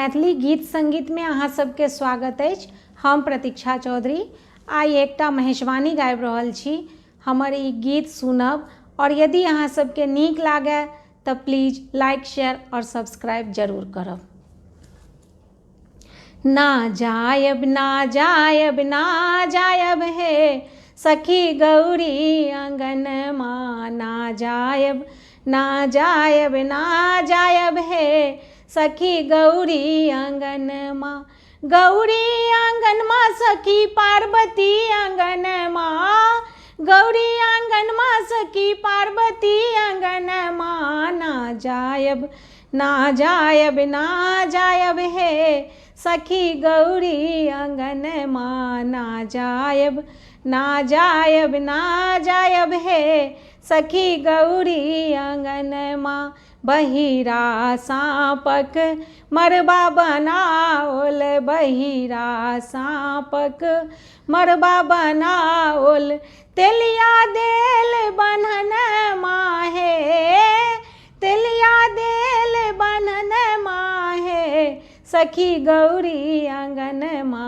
मैथिली गीत संगीत में अहाँ सबके स्वागत अछि। हम प्रतीक्षा चौधरी आइ एकटा महेशवानी गाबि रहल छी। हमर ई गीत सुनब और यदि अहाँ सबके नीक लागे तऽ प्लीज लाइक शेयर और सब्सक्राइब जरूर करब। ना जायब ना जायब ना जायब हे सखी गौरी आंगनमा, ना जायब ना जायब ना जायब हे सखी गौरी आंगनमा। गौरी आंगनमा सखी पार्वती आंगनमा, गौरी आंगनमा सखी पार्वती आंगनमा, ना जायब ना जायब ना जायब हे सखी गौरी आंगनमा, ना जायब ना जायब ना जायब हे सखी गौरी आंगनमा। बहिरा साँपक मरबा बनाओल, बहिरा साँपक मरबा बनाओल, तेलिया देल बन्हनमा हे, तेलिया देल बन्हनमा हे सखी गौरी आंगनमा,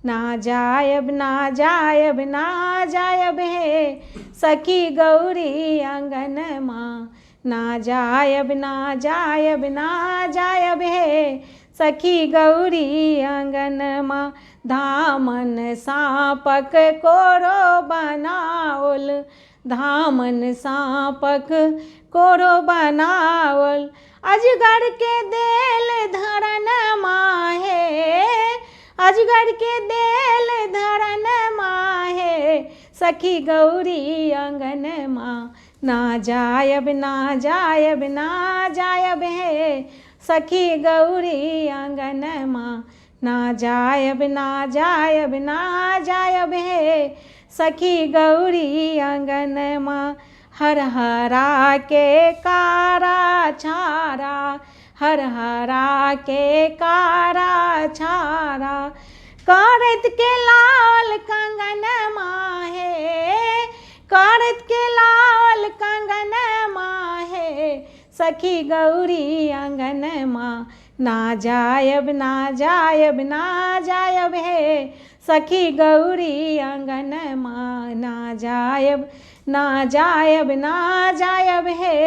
ना जायब ना जायब ना जायब हे सखी गौरी आंगनमा, ना जायब ना जायब ना जायब हे सखी गौरी आंगनमा। धामन साँपक कोरो बनाओल, धामन साँपक कोरो बनाओल, अजगर के देल धरनमा हे, अजगर के देल धरनमा हे सखी गौरी आंगनमा, ना जायब ना जायब ना जायब हे सखी गौरी आंगनमा, ना जायब ना जायब ना जायब हे सखी गौरी आंगनमा। हरहरा के कारा छारा, हरहरा के कारा छारा, करत के लाल कंगनमा हे, करत के लाल कंगनमा हे सखी गौरी आंगनमा, ना जायब ना जायब ना जायब हे सखी गौरी आंगनमा, ना जायब ना जायब ना जायब हे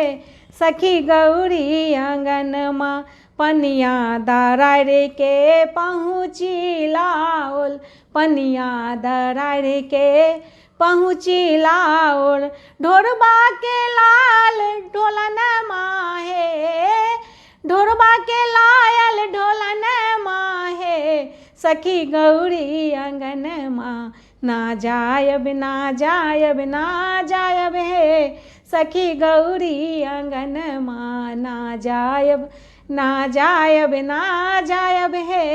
सखी गौरी आंगनमा। पनिया दरारि के पहुँची लाओल, पनिया दरारि के पहुँची लाओल, ढोरबा के लाल ढोलनमा हे, ढोरबा के लायल ढोलनमा हे सखी गौरी आंगनमा, ना जायब ना जायब ना जायब हे सखी गौरी आंगनमा, ना जायब ना जायब ना जायब हे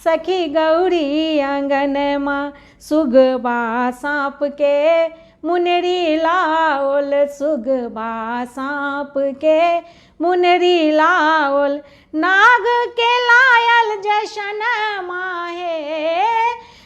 सखी गौरी आंगनमा। सुगबा साँप के मुनरी लाओल, सुगबा साँप के मुनरी लाओल, नाग के लायल जैसनमा हे,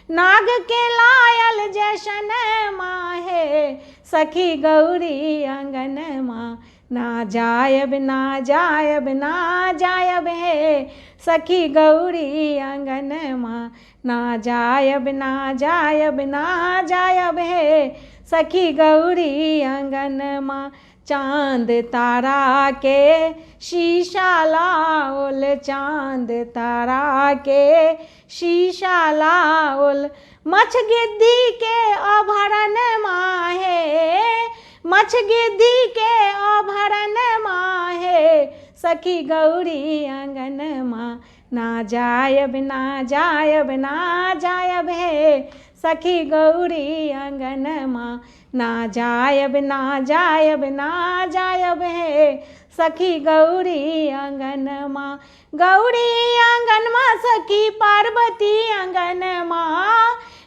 नाग के लायल जैसनमा हे सखी गौरी आंगनमा, ना जायब ना जायब ना जायब हे सखी गौरी आंगनमा, ना जायब ना जायब ना जायब हे सखी गौरी आंगनमा। चाँद तारा के शीशा लाओल, चाँद तारा के शीशा लाओल, मछ गिद्धी के आभरणमा हे, मछ गिद्धी के आभरणमा हे सखी गौरी आंगनमा, ना जायब ना जायब ना जायब हे सखी गौरी आंगनमा, ना जायब ना जायब ना जायब हे सखी गौरी आंगनमा। गौरी आंगनमा सखी पार्वती आंगनमा,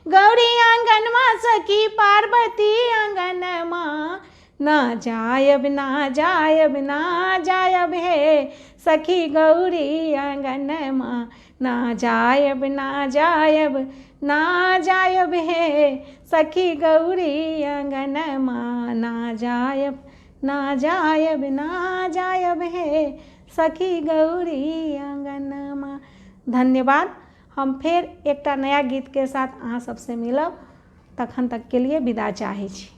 गौरी आंगनमा सखी पार्वती आंगनमा, ना जायब ना जायब ना जायब हे सखी गौरी आंगनमा, ना जायब ना जायब ना जायब हे सखी गौरी आंगनमा, ना जायब ना जायब ना जायब हे सखी गौरी आंगनमा। धन्यवाद। हम फेर एकटा नया गीत के साथ अहाँ सबसे मिलब, तखन तक के लिए विदा चाहै छी।